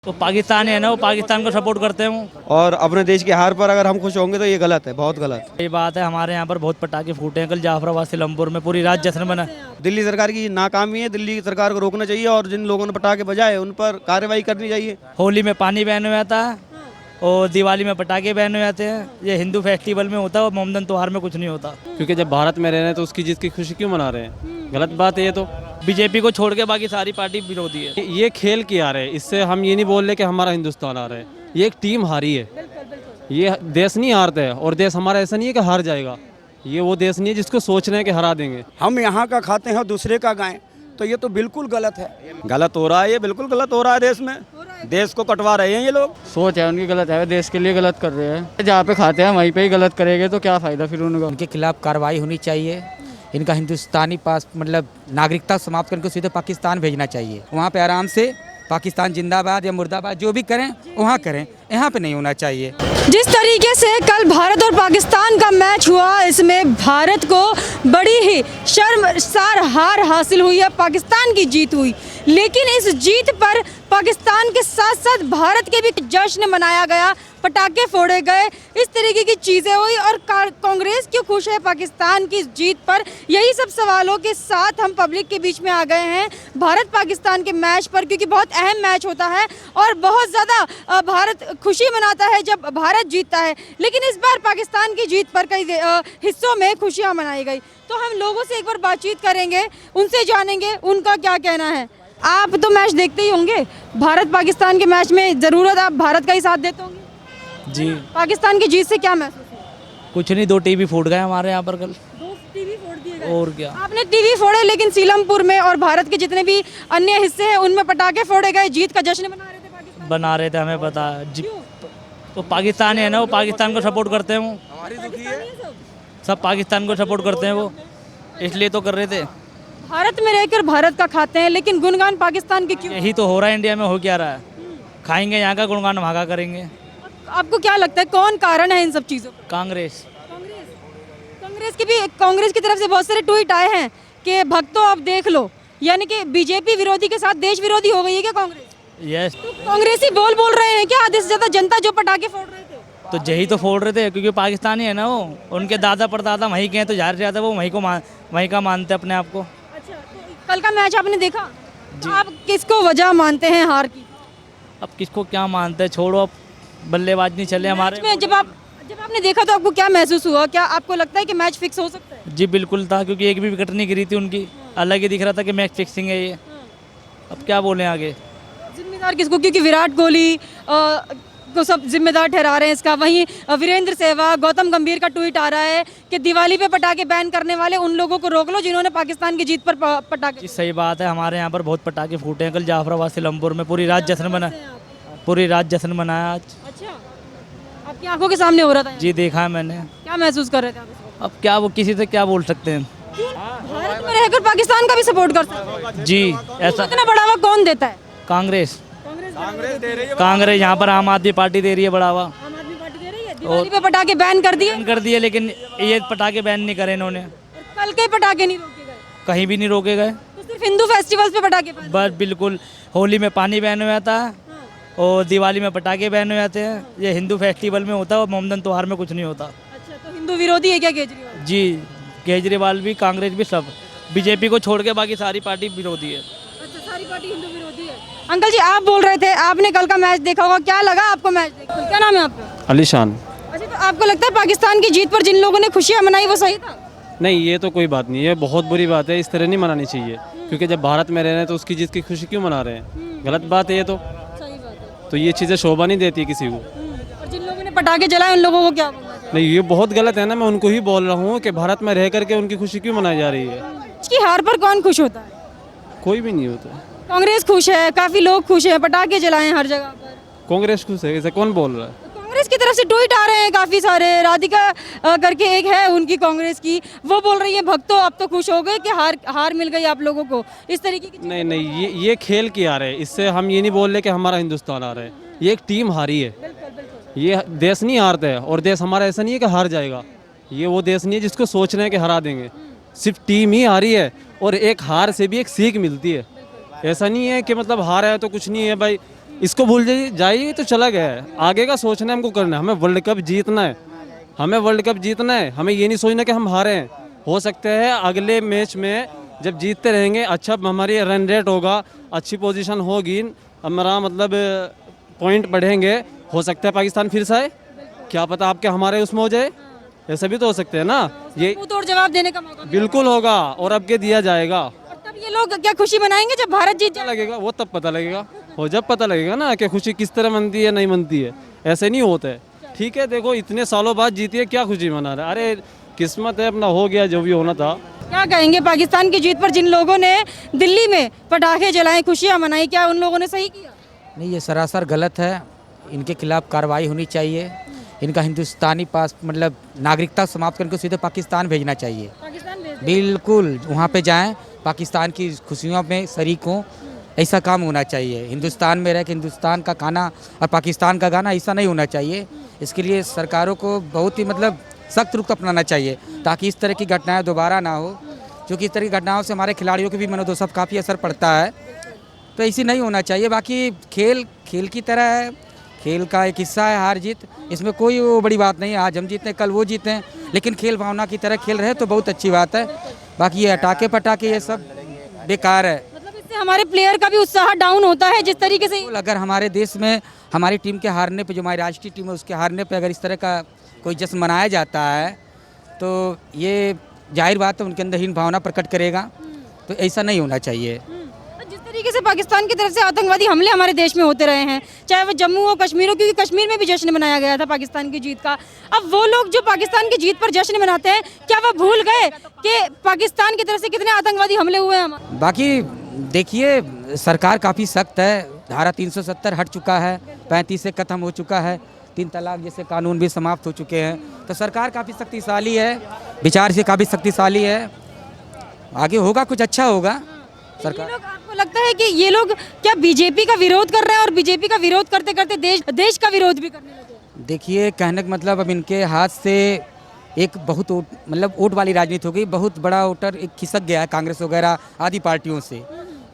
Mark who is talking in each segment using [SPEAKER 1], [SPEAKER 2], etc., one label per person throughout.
[SPEAKER 1] तो पाकिस्तान है ना, वो पाकिस्तान को सपोर्ट करते हैं वो।
[SPEAKER 2] और अपने देश की हार पर अगर हम खुश होंगे तो ये गलत है, बहुत गलत।
[SPEAKER 1] ये बात है, हमारे यहाँ पर बहुत पटाखे फूटे हैं कल जाफराबाद से लमपुर में, पूरी रात जश्न बना।
[SPEAKER 2] दिल्ली सरकार की नाकामी है, दिल्ली सरकार को रोकना चाहिए और जिन लोगों ने पटाखे बजाए उन पर कार्रवाई करनी चाहिए।
[SPEAKER 1] होली में पानी बैन हो जाता है और दिवाली में पटाखे बैन हो जाते हैं। ये हिंदू फेस्टिवल में होता है और मोमदन त्योहार में कुछ नहीं होता।
[SPEAKER 3] क्योंकि जब भारत में रह रहे हैं तो उसकी जीत की खुशी क्यों मना रहे हैं? गलत बात है ये तो।
[SPEAKER 1] बीजेपी को छोड़ के बाकी सारी पार्टी विरोधी है।
[SPEAKER 3] ये खेल की आ रहे हैं, इससे हम ये नहीं बोल रहे कि हमारा हिंदुस्तान आ रहा है। ये एक टीम हारी है, ये देश नहीं हारता है और देश हमारा ऐसा नहीं है कि हार जाएगा। ये वो देश नहीं है जिसको सोच रहे हैं कि हरा देंगे।
[SPEAKER 4] हम यहाँ का खाते हैं और दूसरे का गाएं, तो ये तो बिल्कुल गलत है।
[SPEAKER 2] गलत हो रहा है, ये बिल्कुल गलत हो रहा है। देश में देश को कटवा रहे हैं ये लोग।
[SPEAKER 5] सोच है उनकी गलत है, देश के लिए गलत कर रहे हैं। जहाँ पे खाते हैं वहीं पे ही गलत करेंगे तो क्या फ़ायदा फिर उनका।
[SPEAKER 6] उनके खिलाफ कार्रवाई होनी चाहिए। इनका हिंदुस्तानी पास मतलब नागरिकता समाप्त करके सीधे पाकिस्तान भेजना चाहिए। वहाँ पे आराम से पाकिस्तान जिंदाबाद या मुर्दाबाद जो भी करें वहाँ करें, यहाँ पे नहीं होना चाहिए।
[SPEAKER 7] जिस तरीके से कल भारत और पाकिस्तान का मैच हुआ, इसमें भारत को बड़ी ही शर्मसार हार हासिल हुई है, पाकिस्तान की जीत हुई। लेकिन इस जीत पर पाकिस्तान के साथ साथ भारत के भी जश्न मनाया गया, पटाखे फोड़े गए, इस तरीके की चीज़ें हुई। और कांग्रेस क्यों खुश है पाकिस्तान की जीत पर, यही सब सवालों के साथ हम पब्लिक के बीच में आ गए हैं भारत पाकिस्तान के मैच पर, क्योंकि बहुत अहम मैच होता है और बहुत ज़्यादा भारत खुशी मनाता है जब भारत जीतता है। लेकिन इस बार पाकिस्तान की जीत पर कई हिस्सों में खुशियाँ मनाई गई। तो हम लोगों से एक बार बातचीत करेंगे, उनसे जानेंगे उनका क्या कहना है। आप तो मैच देखते ही होंगे, भारत पाकिस्तान के मैच में ज़रूरत आप भारत का ही साथ देते होंगे
[SPEAKER 1] जी।
[SPEAKER 7] पाकिस्तान की जीत से क्या महसूस हुआ?
[SPEAKER 1] कुछ नहीं, 2 टीवी फूट गए हमारे यहाँ पर कल।
[SPEAKER 7] 2 टीवी फोड़ दिए गए।
[SPEAKER 1] और क्या,
[SPEAKER 7] आपने टीवी फोड़े, लेकिन सीलमपुर में और भारत के जितने भी अन्य हिस्से हैं उनमें पटाखे फोड़े गए, जीत का जश्न मना रहे थे पाकिस्तान।
[SPEAKER 1] बना रहे थे, हमें पता है जी। तो पाकिस्तान है ना, वो पाकिस्तान को सपोर्ट करते हैं वो। सब पाकिस्तान को सपोर्ट करते हैं वो, इसलिए तो कर रहे थे।
[SPEAKER 7] भारत में रहकर भारत का खाते हैं, लेकिन गुणगान पाकिस्तान के क्यों?
[SPEAKER 1] यही तो हो रहा है इंडिया में, हो क्या रहा है। खाएंगे यहाँ का गुणगान, वहाँ का करेंगे।
[SPEAKER 7] आपको क्या लगता है कौन कारण है इन सब चीज़ों का?
[SPEAKER 1] कांग्रेस।
[SPEAKER 7] कांग्रेस की तरफ से बहुत सारे ट्वीट आए हैं कि भक्तों अब देख लो, यानी कि बीजेपी विरोधी के साथ देश विरोधी हो गई है क्या कांग्रेस?
[SPEAKER 1] यस।
[SPEAKER 7] तो कांग्रेसी बोल रहे हैं क्या आधे से ज्यादा जनता जो पटाखे फोड़ रहे थे?
[SPEAKER 1] तो यही तो फोड़ रहे थे, क्योंकि पाकिस्तानी है ना वो, उनके दादा परदादा वहीं के हैं, तो जाहिर सी बात है वो वहीं का मानते अपने आप को।
[SPEAKER 7] अच्छा, तो कल का मैच आपने देखा, तो आप किसको वजह मानते हैं हार की?
[SPEAKER 1] अब किसको क्या मानते हैं, छोड़ो, अब बल्लेबाज नहीं चले हमारे
[SPEAKER 7] में। जब आपने देखा तो आपको क्या महसूस हुआ? क्या आपको लगता है कि मैच फिक्स हो सकता है?
[SPEAKER 1] जी बिल्कुल था, क्योंकि एक भी विकेट नहीं गिरी थी उनकी, अलग ही दिख रहा था कि मैच फिक्सिंग है ये। अब क्या बोलें आगे।
[SPEAKER 7] जिम्मेदार किसको? क्योंकि विराट कोहली को सब जिम्मेदार ठहरा रहे हैं इसका। वहीं वीरेंद्र सहवाग, गौतम गंभीर का ट्वीट आ रहा है कि दिवाली पे पटाखे बैन करने वाले उन लोगों को रोक लो जिन्होंने पाकिस्तान की जीत पर पटाखे।
[SPEAKER 1] जी सही बात है, हमारे यहाँ पर बहुत पटाखे फूटे हैं कल जाफराबाद से लमपुर में, पूरी रात जश्न मनाया आज।
[SPEAKER 7] अच्छा, आपकी आंखों के सामने हो रहा था?
[SPEAKER 1] जी देखा है मैंने।
[SPEAKER 7] क्या महसूस कर रहे थे आप?
[SPEAKER 1] अब क्या, वो किसी से क्या बोल सकते हैं।
[SPEAKER 7] भारत में रहकर पाकिस्तान का भी सपोर्ट कर सकते हैं
[SPEAKER 1] जी, ऐसा
[SPEAKER 7] इतना बढ़ावा कौन देता है?
[SPEAKER 1] कांग्रेस यहाँ पर आम आदमी पार्टी दे रही है बढ़ावा।
[SPEAKER 7] आम आदमी पार्टी दे रही है। दिवाली पे पटाखे बैन कर दिए,
[SPEAKER 1] लेकिन ये पटाखे बैन नहीं करे इन्होंने।
[SPEAKER 7] कल के पटाखे नहीं रोके गए?
[SPEAKER 1] कहीं भी नहीं रोके गए,
[SPEAKER 7] तो सिर्फ हिंदू फेस्टिवल्स पे पटाखे बैन?
[SPEAKER 1] बस बिल्कुल। होली में पानी बैन हो जाता है और दिवाली में पटाखे बैन हो जाते हैं। ये हिंदू फेस्टिवल में होता है और मोमदन त्योहार में कुछ नहीं होता।
[SPEAKER 7] अच्छा, तो हिंदू विरोधी है क्या केजरीवाल?
[SPEAKER 1] जी, केजरीवाल भी, कांग्रेस भी, सब। बीजेपी को छोड़ के बाकी सारी पार्टी विरोधी है।
[SPEAKER 7] अच्छा, सारी पार्टी हिंदू विरोधी है। अंकल जी, आप बोल रहे थे आपने कल का मैच देखा होगा, क्या लगा आपको मैच देखकर? क्या नाम है आपका?
[SPEAKER 3] अलीशान।
[SPEAKER 7] अच्छा, तो आपको लगता है पाकिस्तान की जीत पर जिन लोगों ने खुशियाँ मनाई वो सही था?
[SPEAKER 3] नहीं, ये तो कोई बात नहीं है, बहुत बुरी बात है, इस तरह नहीं मनानी चाहिए। क्योंकि जब भारत में रह रहे हैं तो उसकी जीत की खुशी क्यों मना रहे हैं? गलत बात है ये तो।
[SPEAKER 7] सही बात है।
[SPEAKER 3] तो ये चीज़ें शोभा नहीं देती किसी को।
[SPEAKER 7] और जिन लोगों ने पटाखे जलाए उन लोगों को क्या बोलना चाहिए?
[SPEAKER 3] नहीं, ये बहुत गलत है ना, मैं उनको ही बोल रहा हूँ कि भारत में रह करके उनकी खुशी क्यों मनाई जा रही है।
[SPEAKER 7] इसकी हार पर कौन खुश होता है?
[SPEAKER 3] कोई भी नहीं होता।
[SPEAKER 7] कांग्रेस खुश है, काफी लोग खुश हैं, पटाखे जलाए हैं हर जगह पर।
[SPEAKER 3] कांग्रेस खुश है, ऐसा कौन बोल रहा है?
[SPEAKER 7] कांग्रेस की तरफ से ट्वीट आ रहे हैं काफी सारे। राधिका करके एक है उनकी कांग्रेस की, वो बोल रही है भक्तों अब तो खुश हो गए कि हार मिल गई आप लोगों को, इस तरीके की।
[SPEAKER 3] नहीं, ये खेल की आ रहे हैं, इससे हम ये नहीं बोल रहे कि हमारा हिंदुस्तान आ रहा है। ये एक टीम हारी है, ये देश नहीं हारता है और देश हमारा ऐसा नहीं है कि हार जाएगा। ये वो देश नहीं है जिसको सोच रहे हैं कि हरा देंगे। सिर्फ टीम ही हारी है और एक हार से भी एक सीख मिलती है। ऐसा नहीं है कि मतलब हार है तो कुछ नहीं है भाई, इसको भूल जाइए तो चला गया है। आगे का सोचना है, हमको करना है, हमें वर्ल्ड कप जीतना है, हमें वर्ल्ड कप जीतना है। हमें ये नहीं सोचना कि हम हारे हैं। हो सकता है अगले मैच में जब जीतते रहेंगे, अच्छा हमारी रन रेट होगा, अच्छी पोजीशन होगी, हमारा मतलब पॉइंट बढ़ेंगे, हो सकता है पाकिस्तान फिर से आए, क्या पता आपके हमारे उसमें हो जाए, ऐसा भी तो हो सकते हैं ना। ये
[SPEAKER 7] मुंह तोड़ जवाब देने का मौका
[SPEAKER 3] बिल्कुल होगा और अब के दिया जाएगा।
[SPEAKER 7] और तब ये लोग क्या खुशी मनाएंगे जब भारत जीत
[SPEAKER 3] पता
[SPEAKER 7] जाए?
[SPEAKER 3] लगेगा, वो तब पता लगेगा, हो जब पता लगेगा ना कि खुशी किस तरह मनती है नहीं मनती है। ऐसे नहीं होता है। ठीक है, देखो इतने सालों बाद जीती है, क्या खुशी मना रहा है? अरे किस्मत है, अपना हो गया जो भी होना था।
[SPEAKER 7] क्या कहेंगे पाकिस्तान की जीत पर जिन लोगों ने दिल्ली में पटाखे जलाए, खुशियां मनाई, क्या उन लोगों ने सही किया?
[SPEAKER 6] नहीं, ये सरासर गलत है। इनके खिलाफ कार्रवाई होनी चाहिए। इनका हिंदुस्तानी पास मतलब नागरिकता समाप्त करके सीधे पाकिस्तान भेजना चाहिए।
[SPEAKER 7] पाकिस्तान भेज
[SPEAKER 6] बिल्कुल, वहाँ पे जाएं, पाकिस्तान की खुशियों में शरीक हों, ऐसा काम होना चाहिए। हिंदुस्तान में रह के हिंदुस्तान का खाना और पाकिस्तान का गाना ऐसा नहीं होना चाहिए। इसके लिए सरकारों को बहुत ही मतलब सख्त रुख अपनाना चाहिए ताकि इस तरह की घटनाएं दोबारा ना हो, क्योंकि इस तरह की घटनाओं से हमारे खिलाड़ियों के भी मनोदशा पर काफ़ी असर पड़ता है। तो ऐसी नहीं होना चाहिए। बाकी खेल खेल की तरह है, खेल का एक हिस्सा है हार जीत, इसमें कोई वो बड़ी बात नहीं है। आज हम जीते कल वो जीते हैं, लेकिन खेल भावना की तरह खेल रहे तो बहुत अच्छी बात है। बाकी ये अटाके पटाके ये सब बेकार है।
[SPEAKER 7] मतलब इससे हमारे प्लेयर का भी उत्साह डाउन होता है जिस तरीके से।
[SPEAKER 6] अगर हमारे देश में हमारी टीम के हारने पे, जो हमारी राष्ट्रीय टीम है उसके हारने पे अगर इस तरह का कोई जश्न मनाया जाता है तो ये जाहिर बात है उनके अंदर हीन भावना प्रकट करेगा। तो ऐसा नहीं होना चाहिए।
[SPEAKER 7] जिस तरीके से पाकिस्तान की तरफ से आतंकवादी हमले हमारे देश में होते रहे हैं, चाहे वो जम्मू हो कश्मीर हो, क्योंकि कश्मीर में भी जश्न मनाया गया था पाकिस्तान की जीत का। अब वो लोग जो पाकिस्तान की जीत पर जश्न मनाते हैं, क्या वो भूल गए कि पाकिस्तान की तरफ से कितने आतंकवादी हमले हुए हैं हमारे?
[SPEAKER 6] बाकी देखिए, सरकार काफ़ी सख्त है। धारा 370 हट चुका है, 35 से खत्म हो चुका है, 3 तलाक जैसे कानून भी समाप्त हो चुके हैं। तो सरकार काफ़ी शक्तिशाली है, विचार से काफ़ी शक्तिशाली है। आगे होगा, कुछ अच्छा होगा।
[SPEAKER 7] ये लोग, आपको लगता है कि ये लोग क्या बीजेपी का विरोध कर रहे हैं और बीजेपी का विरोध करते करते देश का विरोध भी करने लगे?
[SPEAKER 6] देखिए, कहने का मतलब अब इनके हाथ से एक बहुत मतलब वोट वाली राजनीति हो गई। बहुत बड़ा वोटर एक खिसक गया है कांग्रेस वगैरह आदि पार्टियों से।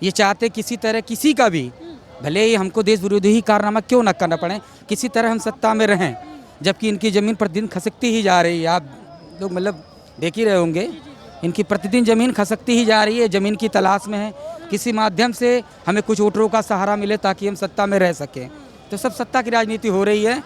[SPEAKER 6] ये चाहते किसी तरह किसी का भी, भले ही हमको देश विरोधी ही कारनामा क्यों न करना पड़े, किसी तरह हम सत्ता में रहें, जबकि इनकी ज़मीन प्रतिदिन खसकती ही जा रही है। आप लोग मतलब देख ही रहे होंगे, इनकी प्रतिदिन ज़मीन खसकती ही जा रही है। ज़मीन की तलाश में है, किसी माध्यम से हमें कुछ वोटरों का सहारा मिले ताकि हम सत्ता में रह सकें। तो सब सत्ता की राजनीति हो रही है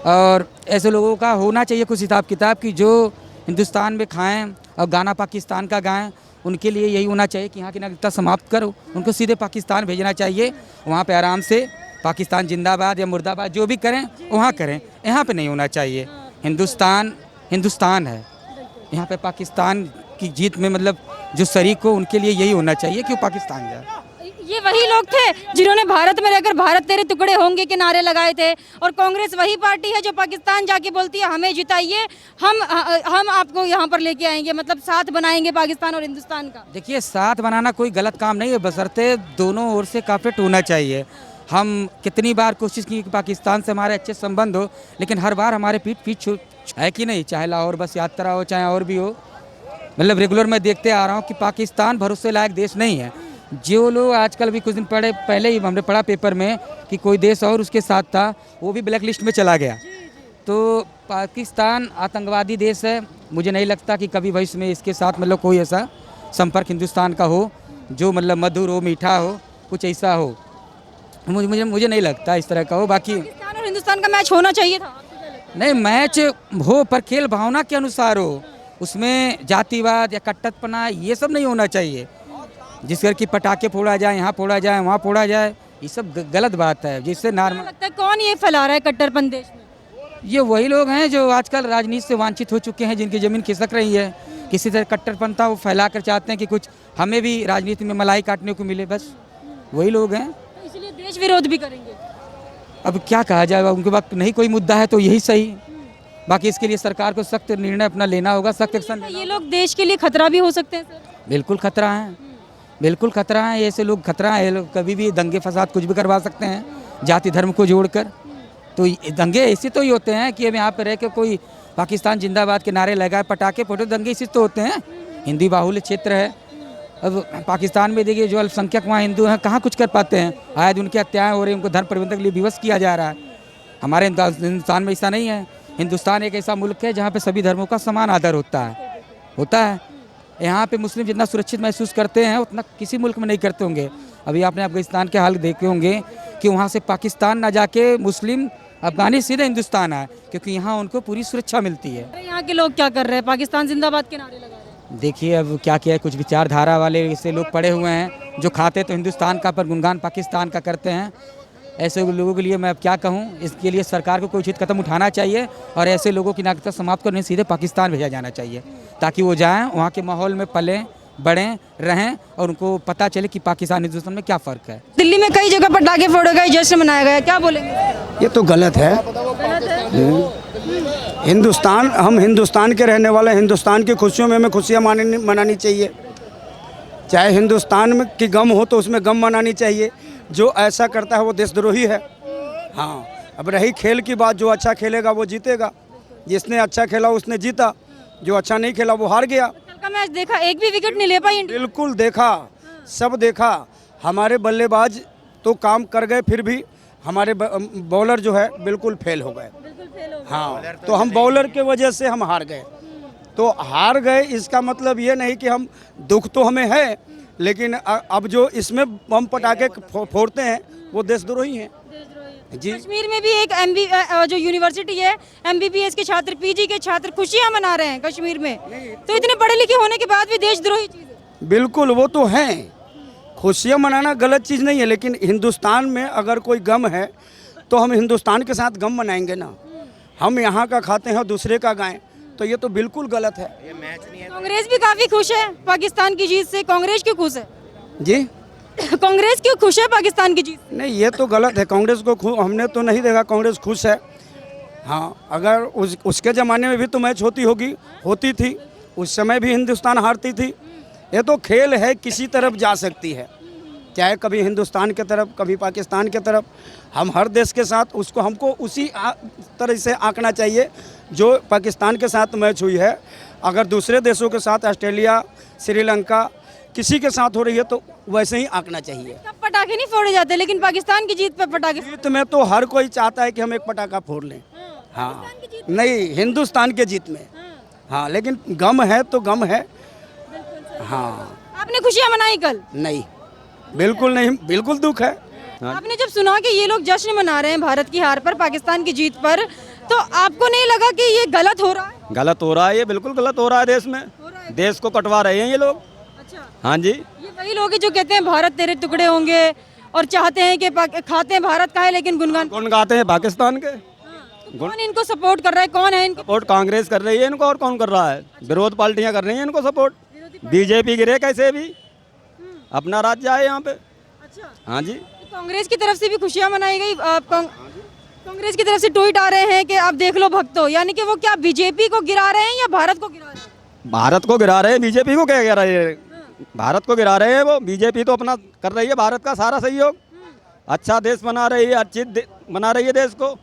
[SPEAKER 6] और ऐसे लोगों का होना चाहिए कुछ हिसाब किताब की, जो हिंदुस्तान में खाएं और गाना पाकिस्तान का गाएं। उनके लिए यही होना चाहिए कि यहाँ की नागरिकता समाप्त करो, उनको सीधे पाकिस्तान भेजना चाहिए। वहाँ पे आराम से पाकिस्तान जिंदाबाद या मुर्दाबाद जो भी करें वहाँ करें, यहाँ पे नहीं होना चाहिए। हिंदुस्तान हिंदुस्तान है, यहाँ पे पाकिस्तान की जीत में मतलब जो शरीक हो उनके लिए यही होना चाहिए कि वो पाकिस्तान जाए।
[SPEAKER 7] ये वही लोग थे जिन्होंने भारत में रहकर भारत तेरे टुकड़े होंगे के नारे लगाए थे, और कांग्रेस वही पार्टी है जो पाकिस्तान जाके बोलती है हमें जिताइए, हम आपको यहाँ पर लेके आएंगे, मतलब साथ बनाएंगे पाकिस्तान और हिंदुस्तान का।
[SPEAKER 6] देखिए, साथ बनाना कोई गलत काम नहीं है, बशर्ते दोनों ओर से काफेट होना चाहिए। हम कितनी बार कोशिश की कि पाकिस्तान से हमारे अच्छे संबंध हो, लेकिन हर बार हमारे पीठ है कि नहीं, चाहे लाहौर बस यात्रा हो चाहे और भी हो। मतलब रेगुलर मैं देखते आ रहा हूँ कि पाकिस्तान भरोसे लायक देश नहीं है। जो लोग आजकल भी कुछ दिन पहले ही हमने पढ़ा पेपर में कि कोई देश और उसके साथ था, वो भी ब्लैक लिस्ट में चला गया। तो पाकिस्तान आतंकवादी देश है। मुझे नहीं लगता कि कभी भविष्य में इसके साथ मतलब कोई ऐसा संपर्क हिंदुस्तान का हो जो मतलब मधुर हो, मीठा हो, कुछ ऐसा हो। मुझे नहीं लगता इस तरह का हो। बाकी
[SPEAKER 7] पाकिस्तान और हिंदुस्तान का मैच होना चाहिए था।
[SPEAKER 6] नहीं, मैच हो पर खेल भावना के अनुसार हो, उसमें जातिवाद या कट्टरपना ये सब नहीं होना चाहिए। जिस घर की पटाखे फोड़ा जाए, यहाँ फोड़ा जाए, वहाँ फोड़ा जाए, ये सब गलत बात है। जिससे नॉर्मल
[SPEAKER 7] लगता है कौन ये फैला रहा है कट्टरपन देश में?
[SPEAKER 6] ये वही लोग हैं जो आजकल राजनीति से वांछित हो चुके हैं, जिनकी ज़मीन खिसक रही है। किसी तरह कट्टरपंथा वो फैला कर चाहते हैं कि कुछ हमें भी राजनीति में मलाई काटने को मिले, बस वही लोग हैं।
[SPEAKER 7] इसलिए देश विरोध भी करेंगे।
[SPEAKER 6] अब क्या कहा जाएगा, उनके पास नहीं कोई मुद्दा है तो यही सही। बाकी इसके लिए सरकार को सख्त निर्णय अपना लेना होगा, सख्त एक्शन।
[SPEAKER 7] ये लोग देश के लिए खतरा भी हो सकते हैं सर?
[SPEAKER 6] बिल्कुल खतरा है, बिल्कुल खतरा है। ऐसे लोग खतरा है, लोग कभी भी दंगे फसाद कुछ भी करवा सकते हैं जाति धर्म को जोड़कर। तो दंगे ऐसे तो ही होते हैं कि अब यहाँ पे रह के कोई पाकिस्तान जिंदाबाद के नारे लगाए, पटाखे फोटो, दंगे इसी तो होते हैं। हिंदी बाहुल्य क्षेत्र है अब पाकिस्तान में देखिए जो अल्पसंख्यक वहाँ हिंदू हैं कहाँ कुछ कर पाते हैं, आज उनकी हत्याएं हो रही हैं, उनको धर्म प्रबंधन के लिए विवश किया जा रहा है। हमारे हिंदुस्तान में ऐसा नहीं है। हिंदुस्तान एक ऐसा मुल्क है जहाँ पे सभी धर्मों का समान आदर होता है। यहाँ पे मुस्लिम जितना सुरक्षित महसूस करते हैं उतना किसी मुल्क में नहीं करते होंगे। अभी आपने अफगानिस्तान के हाल देखे होंगे कि वहाँ से पाकिस्तान ना जाके मुस्लिम अफगानी सीधे हिंदुस्तान आए, क्योंकि यहाँ उनको पूरी सुरक्षा मिलती है।
[SPEAKER 7] अरे यहाँ के लोग क्या कर रहे हैं, पाकिस्तान जिंदाबाद के नारे लगा रहे हैं।
[SPEAKER 6] देखिए अब क्या किया है, कुछ विचारधारा वाले ऐसे लोग पड़े हुए हैं जो खाते तो हिंदुस्तान का पर गुणगान पाकिस्तान का करते हैं। ऐसे लोगों के लिए मैं अब क्या कहूँ, इसके लिए सरकार को कोई उचित कदम उठाना चाहिए और ऐसे लोगों की नागरिकता समाप्त करने सीधे पाकिस्तान भेजा जाना चाहिए, ताकि वो जाएँ वहाँ के माहौल में पलें बढ़ें रहें और उनको पता चले कि पाकिस्तान हिंदुस्तान में क्या फ़र्क है।
[SPEAKER 7] दिल्ली में कई जगह पटाखे फोड़े गए, जश्न मनाया गया, क्या बोलेंगे?
[SPEAKER 4] ये तो गलत है। हिंदुस्तान, हम हिंदुस्तान के रहने वाले, हिंदुस्तान की खुशियों में हमें खुशियाँ मनानी चाहिए। चाहे हिंदुस्तान में की गम हो तो उसमें गम मनानी चाहिए। जो ऐसा करता है वो देशद्रोही है। हाँ, अब रही खेल की बात, जो अच्छा खेलेगा वो जीतेगा, जिसने अच्छा खेला उसने जीता, जो अच्छा नहीं खेला वो हार गया।
[SPEAKER 7] कल का मैच देखा, एक भी विकेट नहीं ले पाई इंडिया।
[SPEAKER 4] बिल्कुल देखा, सब देखा। हमारे बल्लेबाज तो काम कर गए, फिर भी हमारे बॉलर जो है बिल्कुल फेल हो गए। हाँ, तो हम बॉलर के वजह से हम हार गए। तो हार गए इसका मतलब ये नहीं कि हम, दुख तो हमें है, लेकिन अब जो इसमें बम पटाखे फोड़ते हैं वो देशद्रोही हैं जी।
[SPEAKER 7] कश्मीर में भी एक जो यूनिवर्सिटी है, MBBS के छात्र, PG के छात्र खुशियां मना रहे हैं कश्मीर में। तो इतने पढ़े लिखे होने के बाद भी देशद्रोही चीज है।
[SPEAKER 4] बिल्कुल, वो तो हैं। खुशियाँ मनाना गलत चीज़ नहीं है, लेकिन हिंदुस्तान में अगर कोई गम है तो हम हिंदुस्तान के साथ गम मनाएंगे ना। हम यहाँ का खाते हैं और दूसरे का गाएं, तो ये तो बिल्कुल गलत है।
[SPEAKER 7] कांग्रेस भी काफी खुश है पाकिस्तान की जीत से। कांग्रेस क्यों खुश है
[SPEAKER 4] जी?
[SPEAKER 7] कांग्रेस क्यों खुश है पाकिस्तान की जीत से?
[SPEAKER 4] नहीं, ये तो गलत है। कांग्रेस को हमने तो नहीं देखा कांग्रेस खुश है। हाँ, अगर उसके ज़माने में भी तो मैच होती थी, उस समय भी हिंदुस्तान हारती थी। ये तो खेल है, किसी तरफ जा सकती है, चाहे कभी हिंदुस्तान के तरफ कभी पाकिस्तान के तरफ। हम हर देश के साथ उसको, हमको उसी तरह से आंकना चाहिए जो पाकिस्तान के साथ मैच हुई है। अगर दूसरे देशों के साथ, ऑस्ट्रेलिया, श्रीलंका, किसी के साथ हो रही है तो वैसे ही आंकना चाहिए।
[SPEAKER 7] तब पटाखे नहीं फोड़े जाते, लेकिन पाकिस्तान की जीत पे पटाखे।
[SPEAKER 4] जीत में तो हर कोई चाहता है कि हम एक पटाखा फोड़ लें। हाँ, नहीं, हिंदुस्तान के जीत में। हाँ, लेकिन गम है तो गम है। हाँ,
[SPEAKER 7] आपने खुशियां मनाई कल?
[SPEAKER 4] नहीं, बिल्कुल नहीं, बिल्कुल दुख है।
[SPEAKER 7] आपने जब सुना कि ये लोग जश्न मना रहे हैं भारत की हार पर, पाकिस्तान की जीत पर, तो आपको नहीं लगा कि ये गलत हो रहा है?
[SPEAKER 2] गलत हो रहा है, ये बिल्कुल गलत हो रहा है। देश में देश को कटवा रहे हैं ये लोग।
[SPEAKER 7] अच्छा,
[SPEAKER 2] हाँ जी,
[SPEAKER 7] ये वही लोग हैं जो कहते हैं भारत तेरे टुकड़े होंगे और चाहते हैं कि खाते हैं भारत का है लेकिन गुणगान।
[SPEAKER 2] कौन गाते हैं? पाकिस्तान के।
[SPEAKER 7] तो कौन इनको सपोर्ट कर रहा है, कौन है इनके?
[SPEAKER 2] सपोर्ट कांग्रेस कर रही है इनको, और कौन कर रहा है? विरोध पार्टियां कर रही हैं इनको सपोर्ट। बीजेपी गिरे कैसे भी, अपना राज्य आए यहाँ पे।
[SPEAKER 7] अच्छा,
[SPEAKER 2] हाँ जी,
[SPEAKER 7] तो कांग्रेस की तरफ से भी खुशियां मनाई गई। कांग्रेस की तरफ से ट्वीट आ रहे हैं कि आप देख लो भक्तों, यानी कि वो क्या बीजेपी को गिरा रहे हैं या भारत को गिरा रहे हैं?
[SPEAKER 2] भारत को गिरा रहे हैं, बीजेपी को क्या गिरा रहे हैं? भारत को गिरा रहे हैं वो। बीजेपी तो अपना कर रही है, भारत का सारा सहयोग। अच्छा देश बना रही है, अच्छी बना रही है देश को।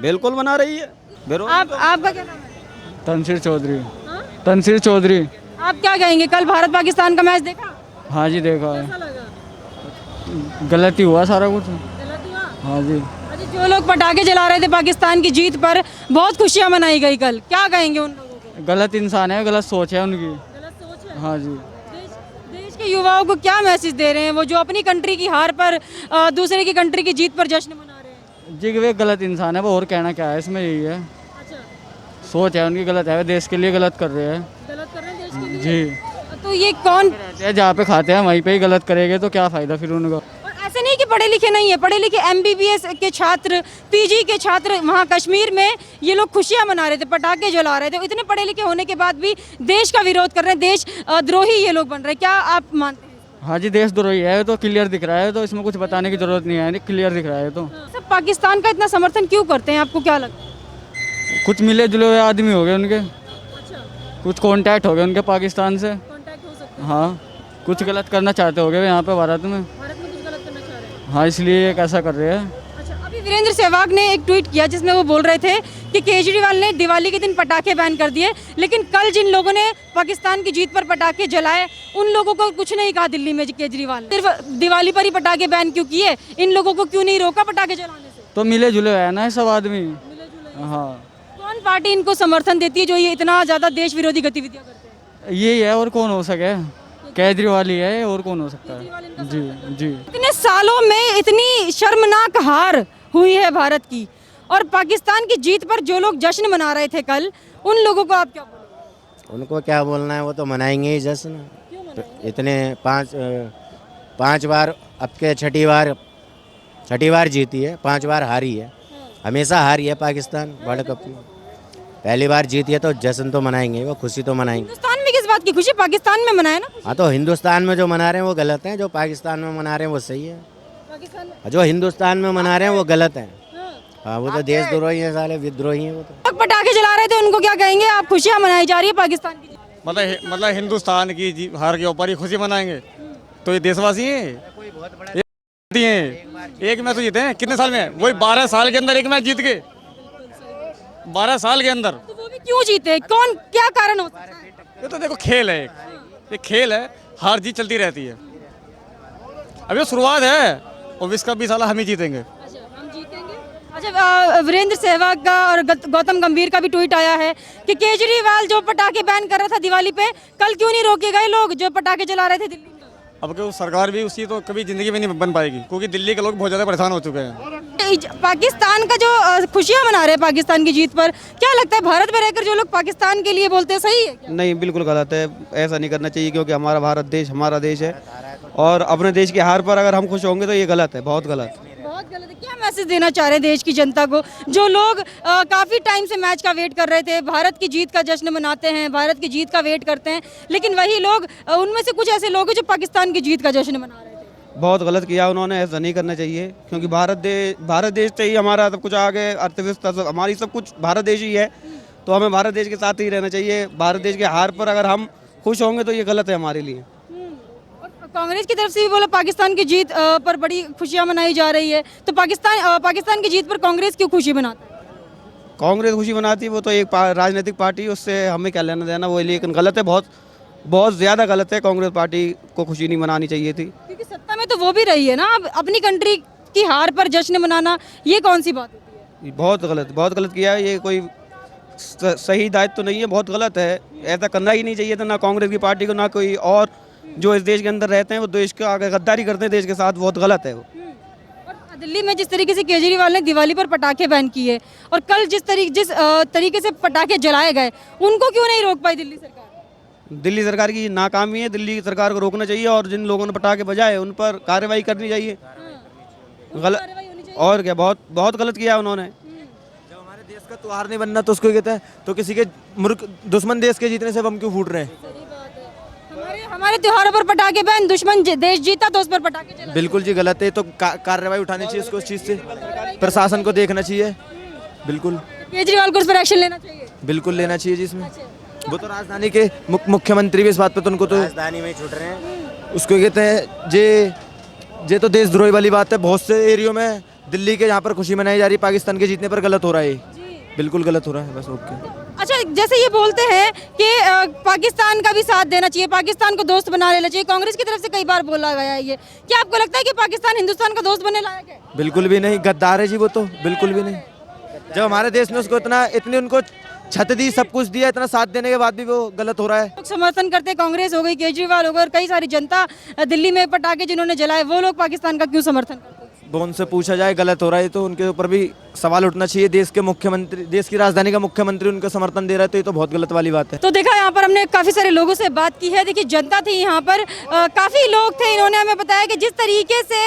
[SPEAKER 2] बिल्कुल बना रही है।
[SPEAKER 7] आपका क्या नाम है?
[SPEAKER 5] तनसीर चौधरी। तनसीर चौधरी।
[SPEAKER 7] आप क्या कहेंगे, कल भारत पाकिस्तान का मैच देखा?
[SPEAKER 5] हाँ जी, देखा है।
[SPEAKER 7] कैसा लगा?
[SPEAKER 5] गलत ही हुआ सारा कुछ।
[SPEAKER 7] गलत हुआ?
[SPEAKER 5] हाँ जी।
[SPEAKER 7] अच्छा, जो लोग पटाखे जला रहे थे पाकिस्तान की जीत पर, बहुत खुशियां मनाई गई कल, क्या कहेंगे उन लोगों को?
[SPEAKER 5] गलत इंसान है, गलत सोच है उनकी।
[SPEAKER 7] गलत सोच है।
[SPEAKER 5] हाँ जी।
[SPEAKER 7] देश के युवाओं को क्या मैसेज दे रहे हैं वो, जो अपनी कंट्री की हार पर दूसरे की कंट्री की जीत पर जश्न मना रहे हैं?
[SPEAKER 5] जी, वे गलत इंसान है, वो और कहना क्या है इसमें, यही है।
[SPEAKER 7] अच्छा,
[SPEAKER 5] सोच है उनकी गलत है, वे देश के लिए गलत कर रहे हैं।
[SPEAKER 7] गलत कर रहे हैं देश के लिए।
[SPEAKER 5] जी।
[SPEAKER 7] तो ये कौन
[SPEAKER 5] रहते हैं जहाँ पे खाते हैं वहीं पे ही गलत करेंगे तो क्या फ़ायदा फिर उनका।
[SPEAKER 7] और ऐसे नहीं कि पढ़े लिखे नहीं है, पढ़े लिखे MBBS के छात्र, PG के छात्र वहाँ कश्मीर में ये लोग खुशियाँ मना रहे थे, पटाखे जला रहे थे। तो इतने पढ़े लिखे होने के बाद भी देश का विरोध कर रहे हैं, देश द्रोही ये लोग बन रहे हैं, क्या आप मानते हैं?
[SPEAKER 5] हाँ जी, देशद्रोही है तो क्लियर दिख रहा है, तो इसमें कुछ बताने की जरूरत नहीं है, क्लियर दिख रहा है। तो
[SPEAKER 7] सब पाकिस्तान का इतना समर्थन क्यों करते हैं, आपको क्या लगता है?
[SPEAKER 5] कुछ मिले जुले हुए आदमी हो गए उनके, कुछ कॉन्टैक्ट हो गए उनके पाकिस्तान से। हाँ, कुछ गलत करना चाहते हो गए यहाँ पे भारत में।
[SPEAKER 7] भारत में कुछ गलत करना चाह रहे हैं।
[SPEAKER 5] हाँ, इसलिए ये कैसा कर रहे हैं।
[SPEAKER 7] अच्छा, अभी अभी वीरेंद्र सहवाग ने एक ट्वीट किया जिसमें वो बोल रहे थे कि केजरीवाल ने दिवाली के दिन पटाखे बैन कर दिए, लेकिन कल जिन लोगों ने पाकिस्तान की जीत पर पटाखे जलाए उन लोगों को कुछ नहीं कहा दिल्ली में केजरीवाल ने। सिर्फ दिवाली पर ही पटाखे बैन क्यों किए, इन लोगों को क्यों नहीं रोका पटाखे जलाने से?
[SPEAKER 5] तो मिले जुले है ना सब आदमी। हाँ,
[SPEAKER 7] कौन पार्टी इनको समर्थन देती है जो ये इतना ज्यादा देश विरोधी गतिविधियां करते हैं?
[SPEAKER 5] यही है, और कौन हो सके? केजरीवाल ही है, और कौन हो सकता है? जी जी।
[SPEAKER 7] इतने सालों में इतनी शर्मनाक हार हुई है भारत की, और पाकिस्तान की जीत पर जो लोग जश्न मना रहे थे कल, उन लोगों को आप क्या बोलोगे?
[SPEAKER 8] उनको क्या बोलना है, वो तो मनाएंगे ही जश्न। इतने पांच बार, अब के छठी बार जीती है, 5 बार हारी है, हमेशा हारी है पाकिस्तान वर्ल्ड कप में। पहली बार जीती है तो जश्न तो मनाएंगे, वो खुशी तो मनाएंगे।
[SPEAKER 7] हिंदुस्तान में किस बात की खुशी? पाकिस्तान में मनाए ना।
[SPEAKER 8] हाँ, तो हिंदुस्तान में जो मना रहे हैं वो गलत है, जो पाकिस्तान में मना रहे हैं वो सही है।
[SPEAKER 7] पाकिस्तान में
[SPEAKER 8] जो हिंदुस्तान में मना रहे हैं वो गलत है। हाँ, वो तो देशद्रोही है, साले विद्रोही हैं वो तो।
[SPEAKER 7] लोग पटाखे जला रहे थे, उनको क्या कहेंगे आप? खुशियां मनाई जा रही है पाकिस्तान की।
[SPEAKER 9] मतलब हिंदुस्तान की हार के ऊपर ही खुशी मनाएंगे, तो ये देशवासी हैं। एक मैच तो जीते हैं कितने साल में? वही 12 साल के अंदर एक मैच जीत गए, 12 साल के अंदर।
[SPEAKER 7] तो वो भी क्यों जीते? कौन, क्या कारण हो सकता है?
[SPEAKER 9] ये तो देखो खेल है, एक खेल है, हार जीत चलती रहती है। अभी तो शुरुआत है, और विश्व कप भी साला हम ही जीतेंगे।
[SPEAKER 7] हम जीतेंगे। अच्छा, वीरेंद्र सहवाग का और गौतम गंभीर का भी ट्वीट आया है कि केजरीवाल जो पटाखे बैन कर रहा था दिवाली पे, कल क्यों नहीं रोके गए लोग जो पटाखे जला रहे थे दिल्ली में?
[SPEAKER 9] अब क्यों सरकार भी उसकी तो कभी जिंदगी में नहीं बन पाएगी, क्योंकि दिल्ली के लोग बहुत ज़्यादा परेशान हो चुके हैं।
[SPEAKER 7] पाकिस्तान का जो खुशियां मना रहे हैं पाकिस्तान की जीत पर, क्या लगता है भारत में रहकर जो लोग पाकिस्तान के लिए बोलते हैं सही है क्या?
[SPEAKER 2] नहीं, बिल्कुल गलत है, ऐसा नहीं करना चाहिए, क्योंकि हमारा भारत देश हमारा देश है, और अपने देश की हार पर अगर हम खुश होंगे तो ये गलत है, बहुत गलत है।
[SPEAKER 7] बहुत गलत है। क्या मैसेज देना चाह रहे हैं देश की जनता को, जो लोग काफी टाइम से मैच का वेट कर रहे थे, भारत की जीत का जश्न मनाते हैं, भारत की जीत का वेट करते हैं, लेकिन वही लोग, उनमें से कुछ ऐसे लोग हैं जो पाकिस्तान की जीत का जश्न मना रहे थे?
[SPEAKER 2] बहुत गलत किया उन्होंने, ऐसा नहीं करना चाहिए, क्योंकि भारत देश से ही हमारा सब कुछ आगे, अर्थव्यवस्था सब हमारी, सब कुछ भारत देश ही है, तो हमें भारत देश के साथ ही रहना चाहिए। भारत देश के हार पर अगर हम खुश होंगे तो ये गलत है हमारे लिए।
[SPEAKER 7] कांग्रेस की तरफ से भी बोला पाकिस्तान की जीत पर बड़ी खुशियां मनाई जा रही है, तो पाकिस्तान की जीत पर कांग्रेस क्यों खुशी मनाती है?
[SPEAKER 2] कांग्रेस खुशी मनाती है, वो तो एक राजनीतिक पार्टी, उससे हमें क्या लेना देना, वो लेकिन गलत है, बहुत ज़्यादा गलत है। कांग्रेस पार्टी को खुशी नहीं मनानी चाहिए थी,
[SPEAKER 7] क्योंकि सत्ता में तो वो भी रही है ना। अब अपनी कंट्री की हार पर जश्न मनाना ये कौन सी बात होती है?
[SPEAKER 2] बहुत गलत किया है, ये कोई सही दायित्व तो नहीं है, बहुत गलत है, ऐसा करना ही नहीं चाहिए था, ना कांग्रेस की पार्टी को, ना कोई और जो इस देश के अंदर रहते हैं वो देश के आगे गद्दारी करते हैं देश के साथ, बहुत गलत है वो।
[SPEAKER 7] और दिल्ली में जिस तरीके से केजरीवाल ने दिवाली पर पटाखे बैन किए, और कल जिस तरीके से पटाखे जलाए गए, उनको क्यों नहीं रोक पाई दिल्ली सरकार?
[SPEAKER 2] दिल्ली सरकार की नाकामी है, दिल्ली सरकार को रोकना चाहिए, और जिन लोगों ने पटाखे बजाए उन पर कार्रवाई करनी चाहिए। गलत, और क्या, बहुत गलत किया उन्होंने।
[SPEAKER 10] जब हमारे देश का त्योहार नहीं बनना तो उसको कहते हैं, तो किसी के मुल्क दुश्मन देश के जीतने से हम क्यों फूट रहे हैं?
[SPEAKER 7] हमारे त्योहारों पर पटाखे बैन, दुश्मन देश जीता तो उस पर पटाखे जलाए।
[SPEAKER 10] बिल्कुल जी गलत है, तो कार्रवाई उठानी चाहिए उसको, उस चीज़ से प्रशासन को देखना चाहिए। बिल्कुल
[SPEAKER 7] केजरीवाल को उस पर एक्शन लेना चाहिए,
[SPEAKER 10] बिल्कुल लेना चाहिए जिसमें वो तो राजधानी के मुख्यमंत्री भी इस बात पे, तो उनको तो
[SPEAKER 8] राजधानी में छूट रहे हैं,
[SPEAKER 10] उसको कहते हैं जे तो देशद्रोही वाली बात है। बहुत से एरियो में दिल्ली के यहाँ पर खुशी मनाई जा रही है, पाकिस्तान के जीतने पर गलत हो रहा है, बिल्कुल गलत हो रहा है, बस ओके।
[SPEAKER 7] अच्छा, जैसे ये बोलते हैं कि पाकिस्तान का भी साथ देना चाहिए, पाकिस्तान को दोस्त बना लेना चाहिए, कांग्रेस की तरफ से कई बार बोला गया है ये, क्या आपको लगता है कि पाकिस्तान हिंदुस्तान का दोस्त बनने लायक है?
[SPEAKER 10] बिल्कुल भी नहीं, गद्दार है जी वो तो, बिल्कुल भी नहीं। जब हमारे देश ने उसको इतनी उनको छत दी, सब कुछ दिया, इतना साथ देने के बाद भी वो गलत हो रहा है।
[SPEAKER 7] लोग समर्थन करते, कांग्रेस हो गई, केजरीवाल हो गए, और कई सारी जनता दिल्ली में पटाखे जिन्होंने जलाए, वो लोग पाकिस्तान का क्यों समर्थन करते हैं?
[SPEAKER 10] वो उनसे पूछा जाए गलत हो रहा है तो उनके ऊपर भी सवाल उठना चाहिए। देश के मुख्यमंत्री, देश की राजधानी का मुख्यमंत्री उनको समर्थन दे रहा है, तो ये तो बहुत गलत वाली बात है।
[SPEAKER 7] तो देखा, यहाँ पर हमने काफी सारे लोगों से बात की है। देखिए, जनता थी यहाँ पर, काफी लोग थे, इन्होंने हमें बताया कि जिस तरीके से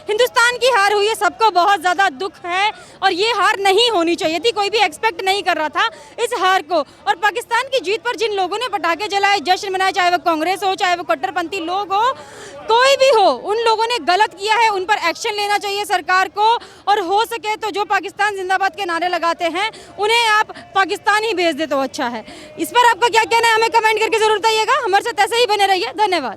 [SPEAKER 7] हिंदुस्तान की हार हुई है, सबको बहुत ज्यादा दुख है, और ये हार नहीं होनी चाहिए थी, कोई भी एक्सपेक्ट नहीं कर रहा था इस हार को। और पाकिस्तान की जीत पर जिन लोगों ने पटाखे जलाए, जश्न मनाए, चाहे वो कांग्रेस हो, चाहे वो कट्टरपंथी लोग हो, कोई भी हो, उन लोगों ने गलत किया है, उन पर एक्शन लेना चाहिए सरकार को, और हो सके तो जो पाकिस्तान जिंदाबाद के नारे लगाते हैं उन्हें आप पाकिस्तान ही भेज दे तो अच्छा है। इस पर आपका क्या कहना है, हमें कमेंट करके जरूर बताइएगा। हमारे साथ ऐसे ही बने रहिए, धन्यवाद।